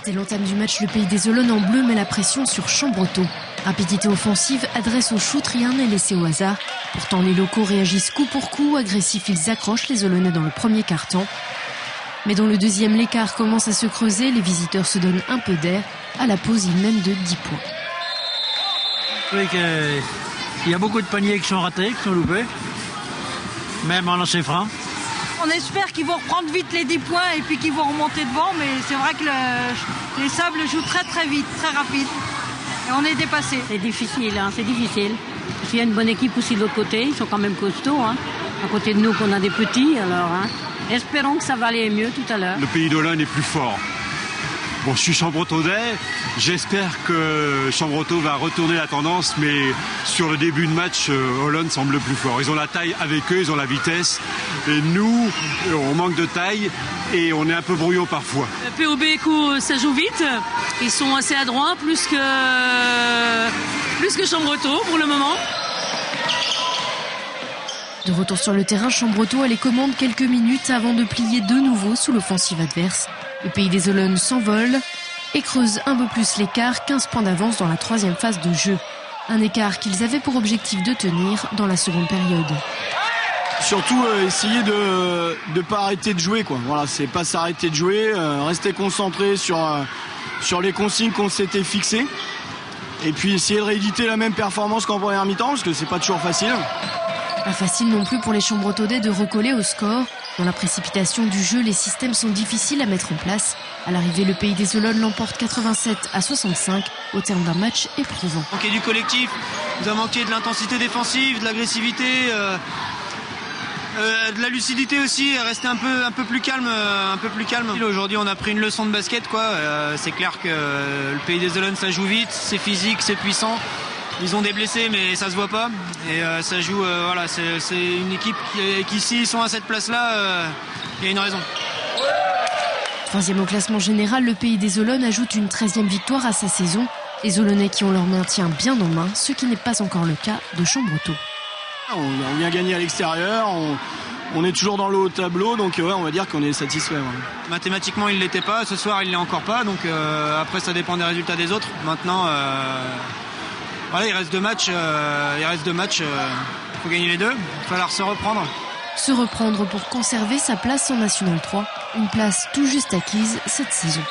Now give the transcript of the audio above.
Dès l'entame du match, le Pays des Olonnes en bleu met la pression sur Chambretot. Rapidité offensive, adresse au shoot, rien n'est laissé au hasard. Pourtant, les locaux réagissent coup pour coup. Agressifs, ils accrochent les Olonnais dans le premier quart-temps. Mais dans le deuxième, l'écart commence à se creuser. Les visiteurs se donnent un peu d'air. À la pause, ils mènent de 10 points. Oui, il y a beaucoup de paniers qui sont ratés, qui sont loupés. Même en lancer franc. On espère qu'ils vont reprendre vite les 10 points et puis qu'ils vont remonter devant. Mais c'est vrai que les Sables jouent très très vite, très rapide. Et on est dépassé. C'est difficile, c'est difficile. Parce qu'il y a une bonne équipe aussi de l'autre côté. Ils sont quand même costauds. À côté de nous, qu'on a des petits. Alors, espérons que ça va aller mieux tout à l'heure. Le Pays d'Olonne est plus fort. Bon, je suis Chambretonnais, j'espère que Chambretot va retourner la tendance, mais sur le début de match, Olonne semble plus fort. Ils ont la taille avec eux, ils ont la vitesse, et nous, on manque de taille et on est un peu brouillon parfois. POB, ça joue vite, ils sont assez adroits, plus que Chambretot pour le moment. De retour sur le terrain, Chambretot a les commandes quelques minutes avant de plier de nouveau sous l'offensive adverse. Le Pays des Olonnes s'envole et creuse un peu plus l'écart, 15 points d'avance dans la troisième phase de jeu. Un écart qu'ils avaient pour objectif de tenir dans la seconde période. Surtout essayer de ne pas arrêter de jouer, quoi. Voilà, c'est pas s'arrêter de jouer, rester concentré sur les consignes qu'on s'était fixées. Et puis essayer de rééditer la même performance qu'en première mi-temps, parce que c'est pas toujours facile. Pas facile non plus pour les Chambretonnais de recoller au score. Dans la précipitation du jeu, les systèmes sont difficiles à mettre en place. À l'arrivée, le Pays des Olonnes l'emporte 87-65 au terme d'un match éprouvant. Il manquait du collectif, il a manqué de l'intensité défensive, de l'agressivité, de la lucidité aussi, rester un peu plus calme, Aujourd'hui, on a pris une leçon de basket, quoi. C'est clair que le Pays des Olonnes, ça joue vite, c'est physique, c'est puissant. Ils ont des blessés, mais ça se voit pas. Et ça joue, c'est une équipe qui s'ils sont à cette place-là, il y a une raison. Troisième au classement général, le Pays des Olonnes ajoute une 13e victoire à sa saison. Les Olonnais qui ont leur maintien bien en main, ce qui n'est pas encore le cas de Chambretot. On vient gagner à l'extérieur, on est toujours dans le haut tableau, donc on va dire qu'on est satisfait. Ouais. Mathématiquement, il ne l'était pas, ce soir, il ne l'est encore pas, donc après, ça dépend des résultats des autres. Maintenant, voilà, il reste deux matchs, faut gagner les deux, il va falloir se reprendre. Se reprendre pour conserver sa place en National 3, une place tout juste acquise cette saison.